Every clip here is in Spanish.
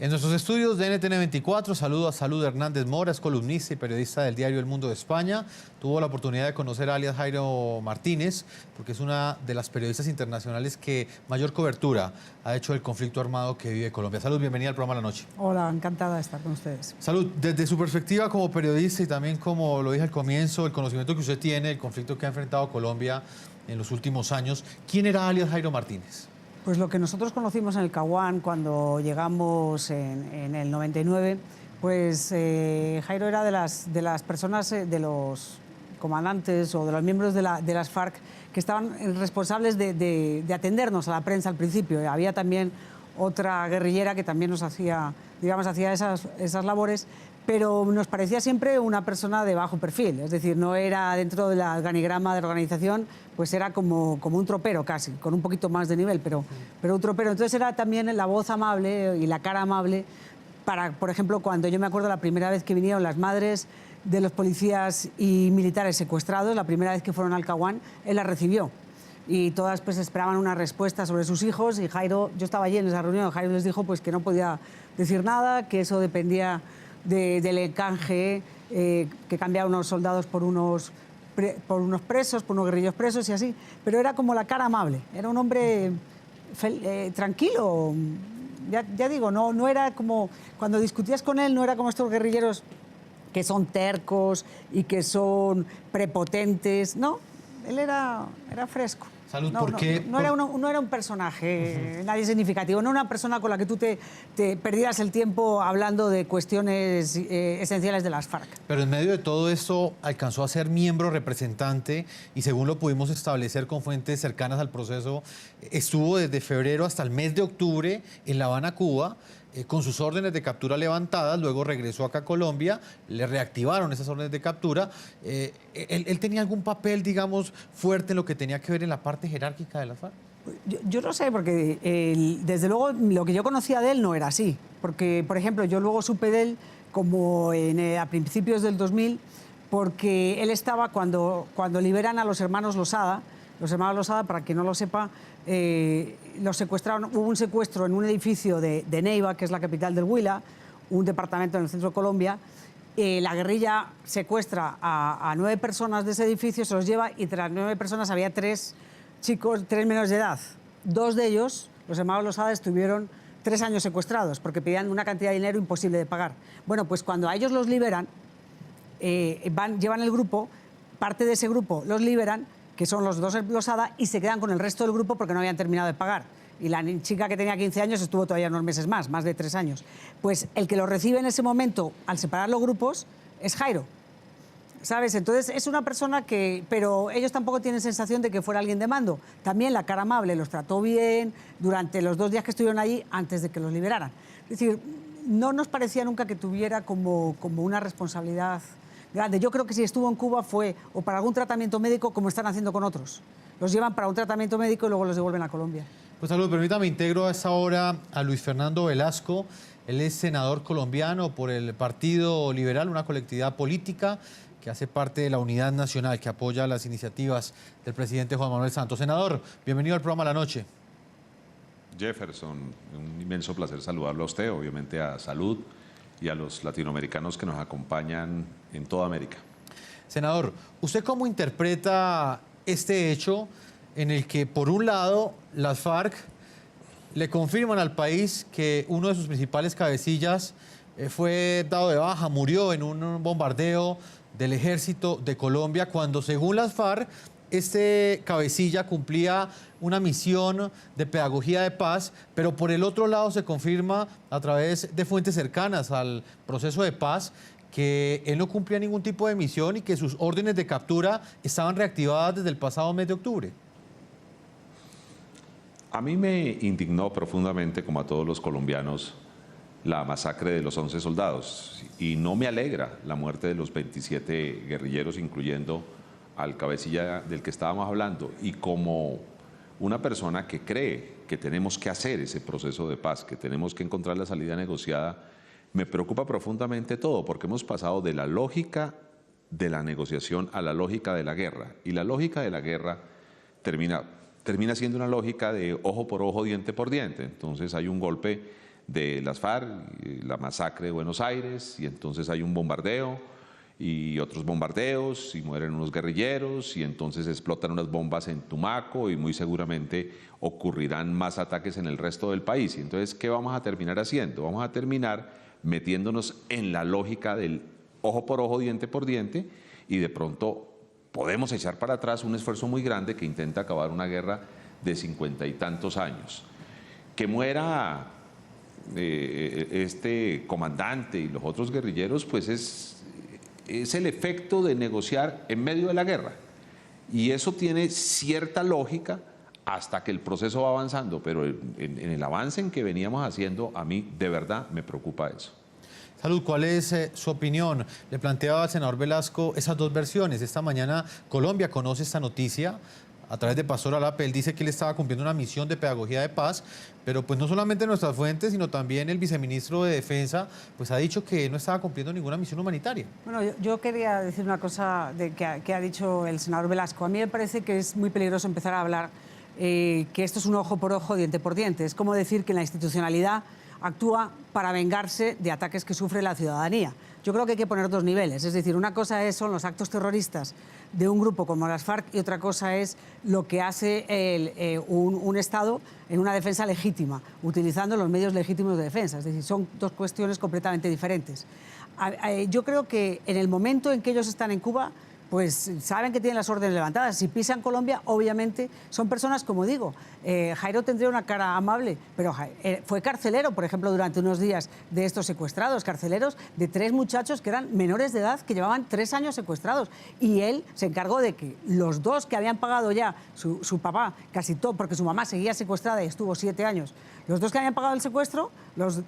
En nuestros estudios de NTN 24, saludo a Salud Hernández Mora, es columnista y periodista del diario El Mundo de España. Tuvo la oportunidad de conocer a alias Jairo Martínez, porque es una de las periodistas internacionales que mayor cobertura ha hecho del conflicto armado que vive Colombia. Salud, bienvenida al programa La Noche. Hola, encantada de estar con ustedes. Salud, desde su perspectiva como periodista y también como lo dije al comienzo, el conocimiento que usted tiene del conflicto que ha enfrentado Colombia en los últimos años, ¿quién era alias Jairo Martínez? Pues lo que nosotros conocimos en el Caguán cuando llegamos en el 99, pues Jairo era de las personas, de los comandantes o de los miembros de las FARC que estaban responsables de atendernos a la prensa al principio. Había también otra guerrillera que también nos hacía, digamos, hacía esas labores, pero nos parecía siempre una persona de bajo perfil, es decir, no era dentro del organigrama de la organización, pues era como un tropero casi, con un poquito más de nivel, pero un tropero. Entonces era también la voz amable y la cara amable para, por ejemplo, cuando yo me acuerdo la primera vez que vinieron las madres de los policías y militares secuestrados, la primera vez que fueron al Caguán, él las recibió. Y todas pues esperaban una respuesta sobre sus hijos y Jairo, yo estaba allí en esa reunión, Jairo les dijo pues que no podía decir nada, que eso dependía del encanje, que cambiaban unos soldados por unos presos, por unos guerrilleros presos y así. Pero era como la cara amable, era un hombre tranquilo. Ya digo, no era como, cuando discutías con él, no era como estos guerrilleros que son tercos y que son prepotentes, no, él era fresco. Salud, no, ¿por qué? No era un personaje, nadie significativo, no una persona con la que tú te perdieras el tiempo hablando de cuestiones esenciales de las FARC. Pero en medio de todo esto alcanzó a ser miembro representante y según lo pudimos establecer con fuentes cercanas al proceso, estuvo desde febrero hasta el mes de octubre en La Habana, Cuba, con sus órdenes de captura levantadas, luego regresó acá a Colombia, le reactivaron esas órdenes de captura. ¿Él tenía algún papel, digamos, fuerte en lo que tenía que ver en la parte jerárquica de la FARC? Yo no sé, porque desde luego lo que yo conocía de él no era así. Porque, por ejemplo, yo luego supe de él como a principios del 2000, porque él estaba cuando liberan a los hermanos Losada. Los hermanos Losada, para quien no lo sepa, los secuestraron. Hubo un secuestro en un edificio de Neiva, que es la capital del Huila, un departamento en el centro de Colombia. La guerrilla secuestra a 9 personas de ese edificio, se los lleva y entre las 9 personas había 3 chicos, 3 menores de edad. 2 de ellos, los hermanos Losada, estuvieron 3 años secuestrados porque pedían una cantidad de dinero imposible de pagar. Bueno, pues cuando a ellos los liberan, llevan el grupo, parte de ese grupo los liberan, que son los 2 Losada, y se quedan con el resto del grupo porque no habían terminado de pagar. Y la chica que tenía 15 años estuvo todavía unos meses más de 3 años. Pues el que lo recibe en ese momento, al separar los grupos, es Jairo, ¿sabes? Entonces es una persona que... Pero ellos tampoco tienen sensación de que fuera alguien de mando. También la cara amable los trató bien durante los 2 días que estuvieron allí antes de que los liberaran. Es decir, no nos parecía nunca que tuviera como una responsabilidad grande. Yo creo que si estuvo en Cuba fue o para algún tratamiento médico, como están haciendo con otros. Los llevan para un tratamiento médico y luego los devuelven a Colombia. Pues Salud, permítame, integro a esta hora a Luis Fernando Velasco. Él es senador colombiano por el Partido Liberal, una colectividad política que hace parte de la Unidad Nacional, que apoya las iniciativas del presidente Juan Manuel Santos. Senador, bienvenido al programa La Noche. Jefferson, un inmenso placer saludarlo a usted, obviamente a Salud y a los latinoamericanos que nos acompañan en toda América. Senador, ¿usted cómo interpreta este hecho en el que, por un lado, las FARC le confirman al país que uno de sus principales cabecillas fue dado de baja, murió en un bombardeo del ejército de Colombia, cuando, según las FARC, este cabecilla cumplía una misión de pedagogía de paz, pero por el otro lado se confirma a través de fuentes cercanas al proceso de paz que él no cumplía ningún tipo de misión y que sus órdenes de captura estaban reactivadas desde el pasado mes de octubre? A mí me indignó profundamente, como a todos los colombianos, la masacre de los 11 soldados. Y no me alegra la muerte de los 27 guerrilleros, incluyendo al cabecilla del que estábamos hablando. Y como una persona que cree que tenemos que hacer ese proceso de paz, que tenemos que encontrar la salida negociada, me preocupa profundamente todo, porque hemos pasado de la lógica de la negociación a la lógica de la guerra. Y la lógica de la guerra termina siendo una lógica de ojo por ojo, diente por diente. Entonces hay un golpe de las FARC, la masacre de Buenos Aires, y entonces hay un bombardeo y otros bombardeos y mueren unos guerrilleros y entonces explotan unas bombas en Tumaco y muy seguramente ocurrirán más ataques en el resto del país. Y entonces, ¿qué vamos a terminar haciendo? Vamos a terminar metiéndonos en la lógica del ojo por ojo, diente por diente, y de pronto podemos echar para atrás un esfuerzo muy grande que intenta acabar una guerra de 50 y tantos años. Que muera este comandante y los otros guerrilleros, pues es el efecto de negociar en medio de la guerra. Y eso tiene cierta lógica hasta que el proceso va avanzando, pero en el avance en que veníamos haciendo, a mí de verdad me preocupa eso. Salud, ¿cuál es su opinión? Le planteaba al senador Velasco esas dos versiones. Esta mañana Colombia conoce esta noticia a través de Pastor Alape. Él dice que él estaba cumpliendo una misión de pedagogía de paz, pero pues no solamente nuestras fuentes, sino también el viceministro de Defensa pues ha dicho que no estaba cumpliendo ninguna misión humanitaria. Bueno, yo quería decir una cosa que ha dicho el senador Velasco. A mí me parece que es muy peligroso empezar a hablar que esto es un ojo por ojo, diente por diente. Es como decir que la institucionalidad actúa para vengarse de ataques que sufre la ciudadanía. Yo creo que hay que poner dos niveles, es decir, una cosa son los actos terroristas de un grupo como las FARC y otra cosa es lo que hace un Estado en una defensa legítima, utilizando los medios legítimos de defensa. Es decir, son dos cuestiones completamente diferentes. Yo creo que en el momento en que ellos están en Cuba, pues saben que tienen las órdenes levantadas. Si pisan Colombia, obviamente son personas, como digo, Jairo tendría una cara amable, pero fue carcelero, por ejemplo, durante unos días de estos secuestrados, carceleros de 3 muchachos que eran menores de edad, que llevaban 3 años secuestrados. Y él se encargó de que los 2 que habían pagado ya, su papá, casi todo, porque su mamá seguía secuestrada y estuvo 7 años, los 2 que habían pagado el secuestro los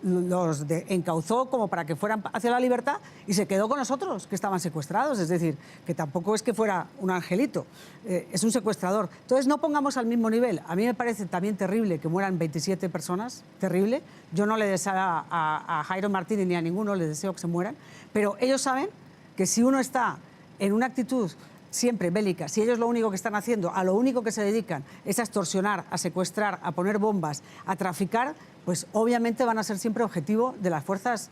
encauzó como para que fueran hacia la libertad y se quedó con los otros que estaban secuestrados. Es decir, que tampoco es que fuera un angelito, es un secuestrador. Entonces no pongamos al mismo nivel. A mí me parece también terrible que mueran 27 personas, terrible. Yo no le deseo a Jairo Martínez ni a ninguno, les deseo que se mueran, pero ellos saben que si uno está en una actitud siempre bélica, si ellos lo único que están haciendo, a lo único que se dedican es a extorsionar, a secuestrar, a poner bombas, a traficar, pues obviamente van a ser siempre objetivo de las Fuerzas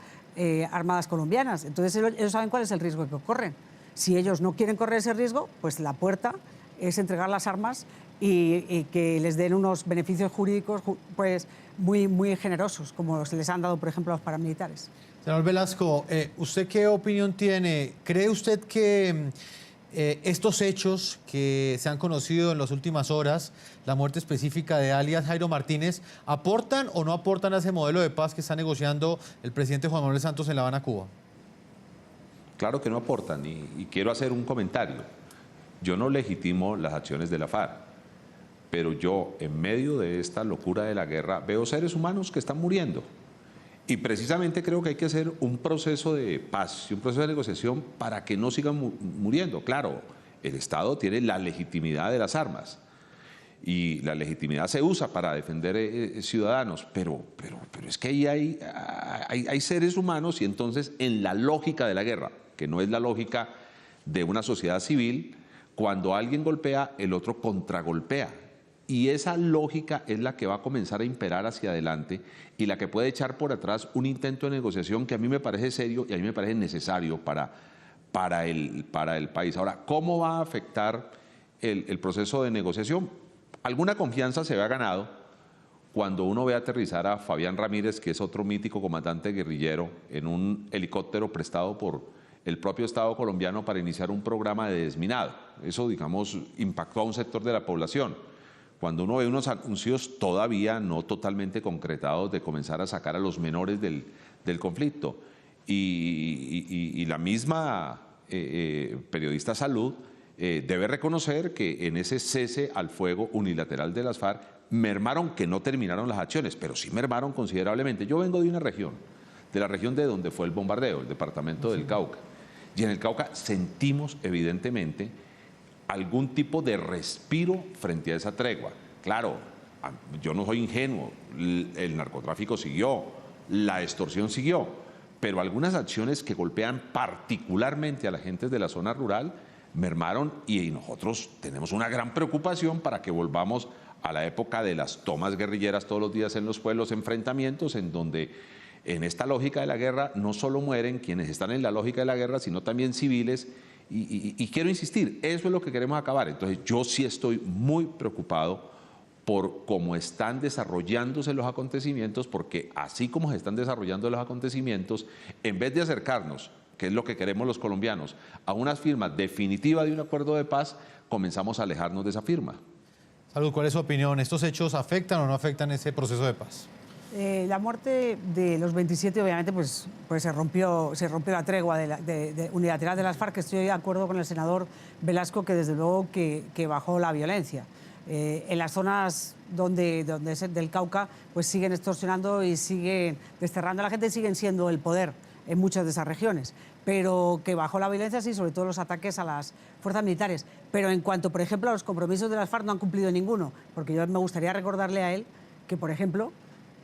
Armadas colombianas. Entonces ellos saben cuál es el riesgo que corren. Si ellos no quieren correr ese riesgo, pues la puerta es entregar las armas y que les den unos beneficios jurídicos pues muy, muy generosos, como se les han dado, por ejemplo, a los paramilitares. Señor Velasco, ¿usted qué opinión tiene? ¿Cree usted que estos hechos que se han conocido en las últimas horas, la muerte específica de alias Jairo Martínez, aportan o no aportan a ese modelo de paz que está negociando el presidente Juan Manuel Santos en La Habana, Cuba? Claro que no aportan y quiero hacer un comentario. Yo no legitimo las acciones de la FARC, pero yo en medio de esta locura de la guerra veo seres humanos que están muriendo. Y precisamente creo que hay que hacer un proceso de paz y un proceso de negociación para que no sigan muriendo. Claro, el Estado tiene la legitimidad de las armas y la legitimidad se usa para defender ciudadanos, pero es que ahí hay seres humanos y entonces en la lógica de la guerra, que no es la lógica de una sociedad civil, cuando alguien golpea, el otro contragolpea. Y esa lógica es la que va a comenzar a imperar hacia adelante y la que puede echar por atrás un intento de negociación que a mí me parece serio y a mí me parece necesario para el país. Ahora, ¿cómo va a afectar el proceso de negociación? Alguna confianza se ha ganado cuando uno ve aterrizar a Fabián Ramírez, que es otro mítico comandante guerrillero, en un helicóptero prestado por el propio Estado colombiano para iniciar un programa de desminado. Eso, digamos, impactó a un sector de la población. Cuando uno ve unos anuncios todavía no totalmente concretados de comenzar a sacar a los menores del conflicto. Y la misma periodista Salud debe reconocer que en ese cese al fuego unilateral de las FARC mermaron, que no terminaron las acciones, pero sí mermaron considerablemente. Yo vengo de una región, de la región de donde fue el bombardeo, el departamento del Cauca. Y en el Cauca sentimos evidentemente algún tipo de respiro frente a esa tregua. Claro, yo no soy ingenuo, el narcotráfico siguió, la extorsión siguió, pero algunas acciones que golpean particularmente a la gente de la zona rural mermaron y nosotros tenemos una gran preocupación para que volvamos a la época de las tomas guerrilleras todos los días en los pueblos, enfrentamientos en donde en esta lógica de la guerra no solo mueren quienes están en la lógica de la guerra, sino también civiles. Y quiero insistir, eso es lo que queremos acabar. Entonces yo sí estoy muy preocupado por cómo están desarrollándose los acontecimientos, porque así como se están desarrollando los acontecimientos, en vez de acercarnos, que es lo que queremos los colombianos, a una firma definitiva de un acuerdo de paz, comenzamos a alejarnos de esa firma. Salud, ¿cuál es su opinión? ¿Estos hechos afectan o no afectan ese proceso de paz? La muerte de los 27, obviamente, pues se rompió la tregua unilateral de las FARC. Estoy de acuerdo con el senador Velasco que desde luego que bajó la violencia. En las zonas del Cauca pues siguen extorsionando y siguen desterrando a la gente y siguen siendo el poder en muchas de esas regiones. Pero que bajó la violencia, sí, sobre todo los ataques a las fuerzas militares. Pero en cuanto, por ejemplo, a los compromisos de las FARC, no han cumplido ninguno. Porque yo me gustaría recordarle a él que, por ejemplo,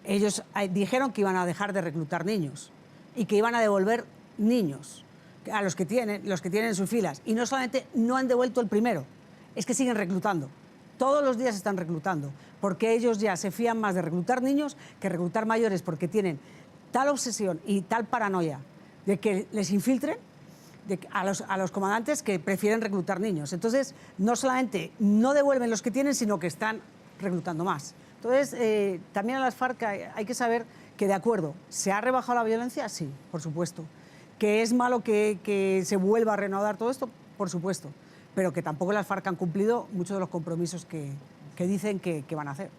ellos dijeron que iban a dejar de reclutar niños y que iban a devolver niños a los que tienen en sus filas. Y no solamente no han devuelto el primero, es que siguen reclutando. Todos los días están reclutando, porque ellos ya se fían más de reclutar niños que reclutar mayores, porque tienen tal obsesión y tal paranoia de que les infiltren a los comandantes, que prefieren reclutar niños. Entonces, no solamente no devuelven los que tienen, sino que están reclutando más. Entonces, también a las FARC hay que saber que, de acuerdo, ¿se ha rebajado la violencia? Sí, por supuesto. ¿Que es malo que se vuelva a reanudar todo esto? Por supuesto. Pero que tampoco las FARC han cumplido muchos de los compromisos que dicen que van a hacer.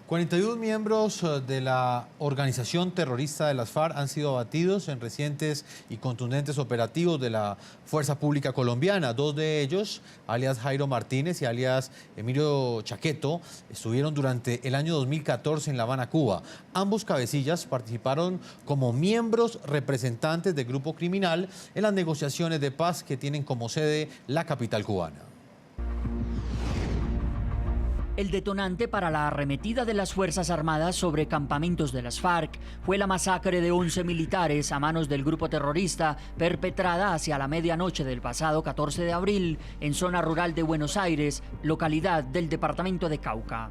41 miembros de la organización terrorista de las FARC han sido abatidos en recientes y contundentes operativos de la Fuerza Pública Colombiana. Dos de ellos, alias Jairo Martínez y alias Emilio Chaqueto, estuvieron durante el año 2014 en La Habana, Cuba. Ambos cabecillas participaron como miembros representantes del grupo criminal en las negociaciones de paz que tienen como sede la capital cubana. El detonante para la arremetida de las Fuerzas Armadas sobre campamentos de las FARC fue la masacre de 11 militares a manos del grupo terrorista perpetrada hacia la medianoche del pasado 14 de abril en zona rural de Buenos Aires, localidad del departamento de Cauca.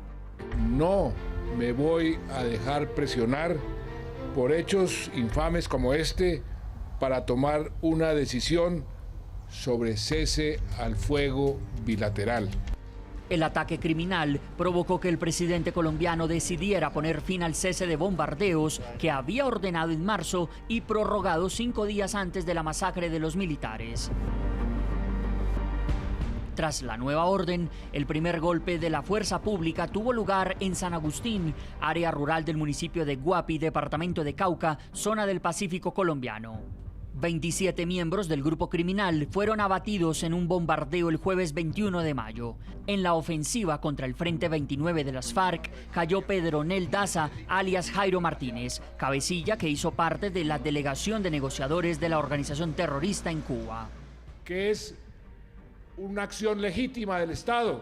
No me voy a dejar presionar por hechos infames como este para tomar una decisión sobre cese al fuego bilateral. El ataque criminal provocó que el presidente colombiano decidiera poner fin al cese de bombardeos que había ordenado en marzo y prorrogado 5 días antes de la masacre de los militares. Tras la nueva orden, el primer golpe de la fuerza pública tuvo lugar en San Agustín, área rural del municipio de Guapi, departamento de Cauca, zona del Pacífico colombiano. 27 miembros del grupo criminal fueron abatidos en un bombardeo el jueves 21 de mayo. En la ofensiva contra el Frente 29 de las FARC cayó Pedronel Daza, alias Jairo Martínez, cabecilla que hizo parte de la delegación de negociadores de la organización terrorista en Cuba. Que es una acción legítima del Estado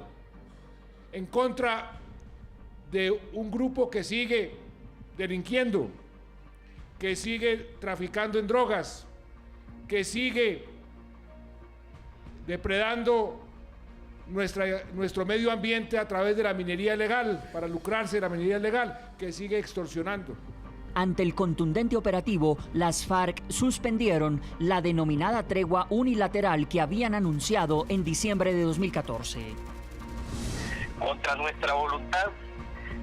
en contra de un grupo que sigue delinquiendo, que sigue traficando en drogas, que sigue depredando nuestro medio ambiente a través de la minería ilegal, para lucrarse de la minería ilegal, que sigue extorsionando. Ante el contundente operativo, las FARC suspendieron la denominada tregua unilateral que habían anunciado en diciembre de 2014. Contra nuestra voluntad,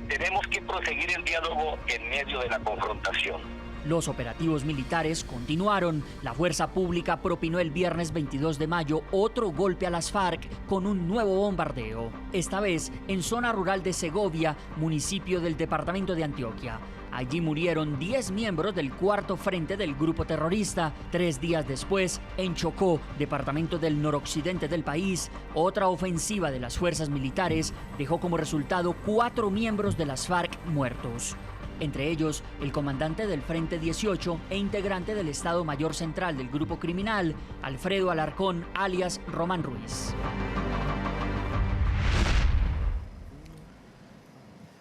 tenemos que proseguir el diálogo en medio de la confrontación. Los operativos militares continuaron. La fuerza pública propinó el viernes 22 de mayo otro golpe a las FARC con un nuevo bombardeo, esta vez en zona rural de Segovia, municipio del departamento de Antioquia. Allí murieron 10 miembros del cuarto frente del grupo terrorista. 3 días después, en Chocó, departamento del noroccidente del país, otra ofensiva de las fuerzas militares dejó como resultado 4 miembros de las FARC muertos. Entre ellos, el comandante del Frente 18 e integrante del Estado Mayor Central del grupo criminal, Alfredo Alarcón, alias Román Ruiz.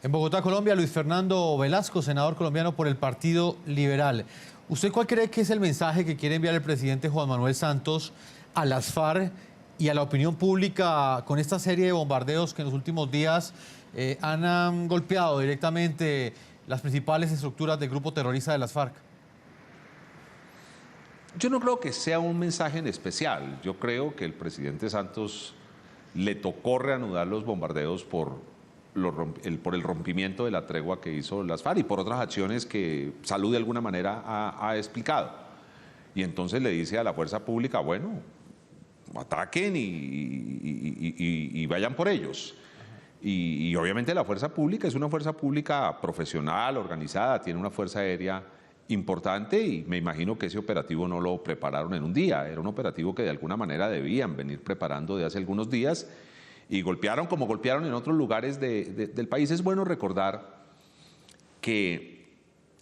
En Bogotá, Colombia, Luis Fernando Velasco, senador colombiano por el Partido Liberal. ¿Usted cuál cree que es el mensaje que quiere enviar el presidente Juan Manuel Santos a las FARC y a la opinión pública con esta serie de bombardeos que en los últimos días han golpeado directamente las principales estructuras del grupo terrorista de las FARC? Yo no creo que sea un mensaje en especial. Yo creo que el presidente Santos le tocó reanudar los bombardeos por el rompimiento de la tregua que hizo las FARC y por otras acciones que Salud de alguna manera ha explicado. Y entonces le dice a la fuerza pública, bueno, ataquen y vayan por ellos. Y obviamente la fuerza pública es una fuerza pública profesional, organizada, tiene una fuerza aérea importante y me imagino que ese operativo no lo prepararon en un día, era un operativo que de alguna manera debían venir preparando de hace algunos días y golpearon como golpearon en otros lugares del país. Es bueno recordar que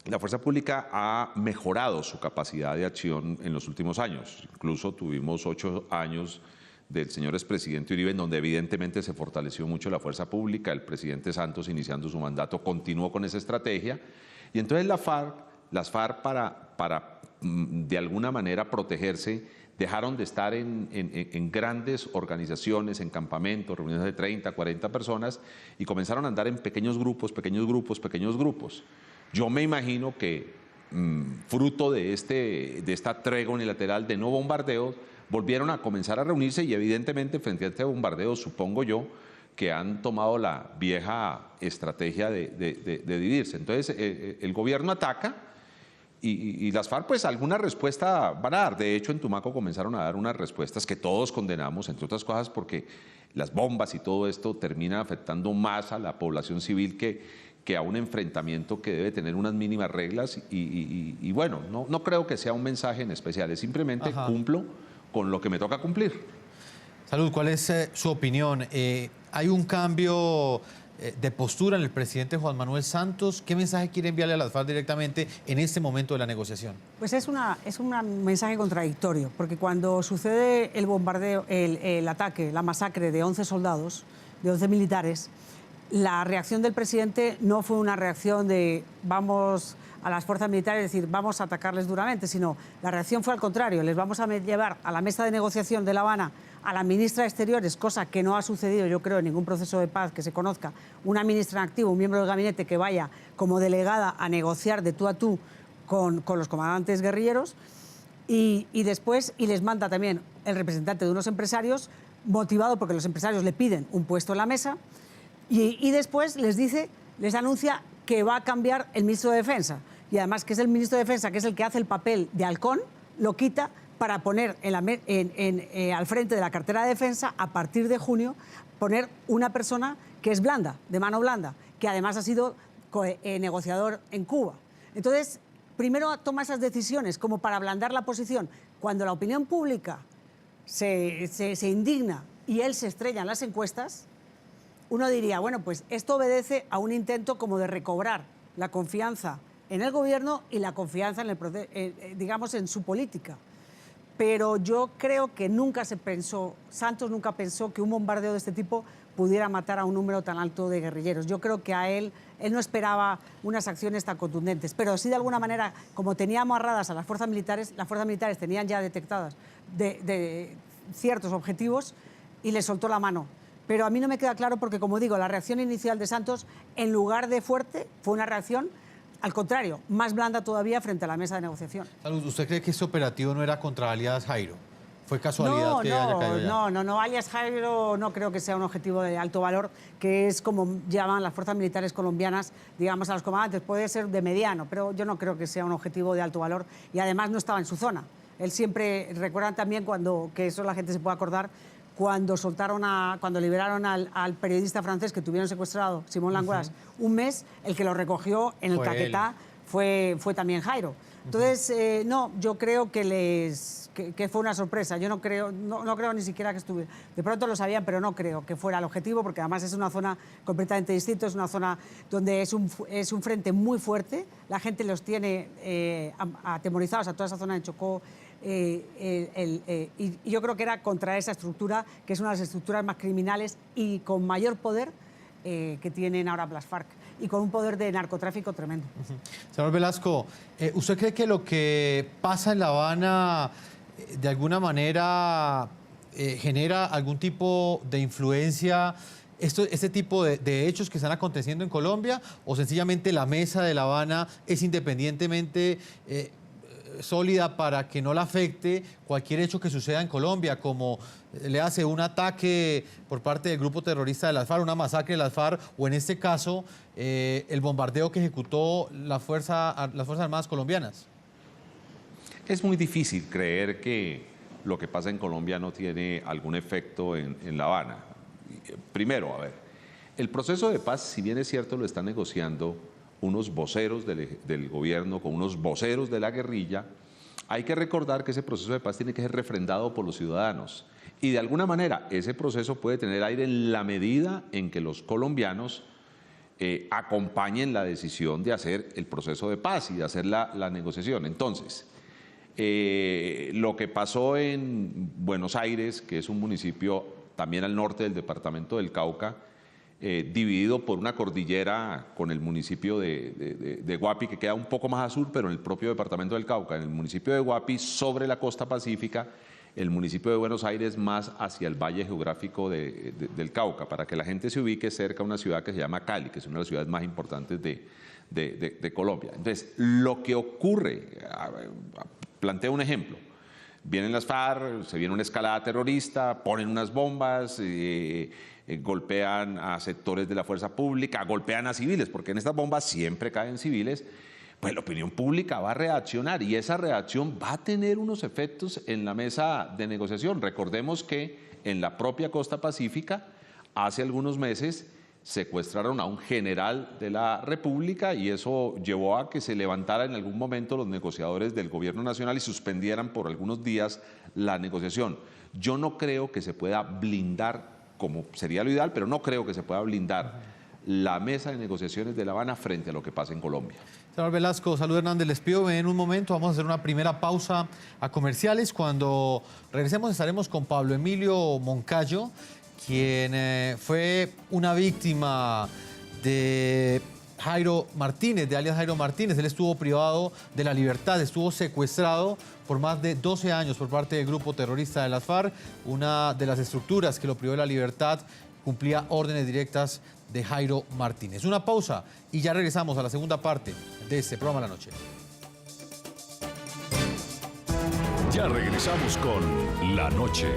la fuerza pública ha mejorado su capacidad de acción en los últimos años. Incluso tuvimos 8 años del señor expresidente Uribe, en donde evidentemente se fortaleció mucho la fuerza pública. El presidente Santos, iniciando su mandato, continuó con esa estrategia. Y entonces las FARC, para de alguna manera protegerse, dejaron de estar en grandes organizaciones, en campamentos, reuniones de 30, 40 personas, y comenzaron a andar en pequeños grupos. Yo me imagino que fruto de esta tregua unilateral de no bombardeo, volvieron a comenzar a reunirse y evidentemente frente a este bombardeo, supongo yo, que han tomado la vieja estrategia de dividirse. Entonces el gobierno ataca y las FARC pues alguna respuesta van a dar. De hecho en Tumaco comenzaron a dar unas respuestas que todos condenamos, entre otras cosas porque las bombas y todo esto termina afectando más a la población civil que a un enfrentamiento que debe tener unas mínimas reglas y bueno, no creo que sea un mensaje en especial, es simplemente cumplo con lo que me toca cumplir. Salud, ¿cuál es su opinión? ¿Hay un cambio de postura en el presidente Juan Manuel Santos? ¿Qué mensaje quiere enviarle a las FARC directamente en este momento de la negociación? Pues es un mensaje contradictorio, porque cuando sucede el bombardeo, el ataque, la masacre de 11 soldados, de 11 militares, la reacción del presidente no fue una reacción de vamos a las fuerzas militares, es decir, vamos a atacarles duramente, sino la reacción fue al contrario, les vamos a llevar a la mesa de negociación de La Habana a la ministra de Exteriores, cosa que no ha sucedido, yo creo, en ningún proceso de paz que se conozca, una ministra en activo, un miembro del gabinete que vaya como delegada a negociar de tú a tú con los comandantes guerrilleros y después les manda también el representante de unos empresarios, motivado porque los empresarios le piden un puesto en la mesa y después les anuncia que va a cambiar el ministro de Defensa. Y además que es el ministro de Defensa, que es el que hace el papel de halcón, lo quita para poner al frente de la cartera de defensa, a partir de junio, poner una persona que es blanda, de mano blanda, que además ha sido negociador en Cuba. Entonces, primero toma esas decisiones como para ablandar la posición. Cuando la opinión pública se indigna y él se estrella en las encuestas, uno diría, bueno, pues esto obedece a un intento como de recobrar la confianza en el gobierno y la confianza digamos, en su política. Pero yo creo que Santos nunca pensó que un bombardeo de este tipo pudiera matar a un número tan alto de guerrilleros. Yo creo que él no esperaba unas acciones tan contundentes, pero sí de alguna manera, como tenía amarradas a las fuerzas militares tenían ya detectadas de ciertos objetivos y le soltó la mano. Pero a mí no me queda claro porque, como digo, la reacción inicial de Santos, en lugar de fuerte, fue una reacción, al contrario, más blanda todavía frente a la mesa de negociación. Salud, ¿usted cree que este operativo no era contra alias Jairo? ¿Fue casualidad que haya caído allá? No, alias Jairo no creo que sea un objetivo de alto valor, que es como llaman las fuerzas militares colombianas, digamos, a los comandantes. Puede ser de mediano, pero yo no creo que sea un objetivo de alto valor y además no estaba en su zona. Él siempre, recuerdan también que eso la gente se puede acordar, cuando liberaron al periodista francés que tuvieron secuestrado, Simón Languas, un mes, el que lo recogió en el Caquetá fue también Jairo. Entonces, no, yo creo que fue una sorpresa. Yo no creo ni siquiera que estuviera. De pronto lo sabían, pero no creo que fuera el objetivo, porque además es una zona completamente distinta, es una zona donde es un frente muy fuerte. La gente los tiene atemorizados a toda esa zona de Chocó. Y yo creo que era contra esa estructura, que es una de las estructuras más criminales y con mayor poder que tienen ahora las FARC, y con un poder de narcotráfico tremendo. Señor Velasco, ¿usted cree que lo que pasa en La Habana de alguna manera genera algún tipo de influencia este tipo de hechos que están aconteciendo en Colombia, o sencillamente la mesa de La Habana es independientemente sólida para que no la afecte cualquier hecho que suceda en Colombia, como le hace un ataque por parte del grupo terrorista de las FARC, una masacre de las FARC, o en este caso el bombardeo que ejecutó las Fuerzas Armadas colombianas? Es muy difícil creer que lo que pasa en Colombia no tiene algún efecto en La Habana. Primero, a ver, el proceso de paz, si bien es cierto, lo están negociando unos voceros del gobierno con unos voceros de la guerrilla, hay que recordar que ese proceso de paz tiene que ser refrendado por los ciudadanos. Y de alguna manera ese proceso puede tener aire en la medida en que los colombianos acompañen la decisión de hacer el proceso de paz y de hacer la negociación. Entonces, lo que pasó en Buenos Aires, que es un municipio también al norte del departamento del Cauca, dividido por una cordillera con el municipio de Guapi, que queda un poco más al sur, pero en el propio departamento del Cauca. En el municipio de Guapi, sobre la costa pacífica, el municipio de Buenos Aires más hacia el valle geográfico del Cauca, para que la gente se ubique cerca a una ciudad que se llama Cali, que es una de las ciudades más importantes de Colombia. Entonces, lo que ocurre, planteo un ejemplo. Vienen las FARC, se viene una escalada terrorista, ponen unas bombas, golpean a sectores de la fuerza pública, golpean a civiles, porque en estas bombas siempre caen civiles. Pues la opinión pública va a reaccionar y esa reacción va a tener unos efectos en la mesa de negociación. Recordemos que en la propia costa pacífica, hace algunos meses, secuestraron a un general de la República y eso llevó a que se levantara en algún momento los negociadores del gobierno nacional y suspendieran por algunos días la negociación. Yo no creo que se pueda blindar, como sería lo ideal, pero no creo que se pueda blindar la mesa de negociaciones de La Habana frente a lo que pasa en Colombia. Señor Velasco, Salud Hernández, les pido en un momento, vamos a hacer una primera pausa a comerciales. Cuando regresemos estaremos con Pablo Emilio Moncayo, quien fue una víctima de Jairo Martínez, de alias Jairo Martínez. Él estuvo privado de la libertad, estuvo secuestrado por más de 12 años por parte del grupo terrorista de las FARC. Una de las estructuras que lo privó de la libertad cumplía órdenes directas de Jairo Martínez. Una pausa y ya regresamos a la segunda parte de este programa de la noche. Ya regresamos con La Noche.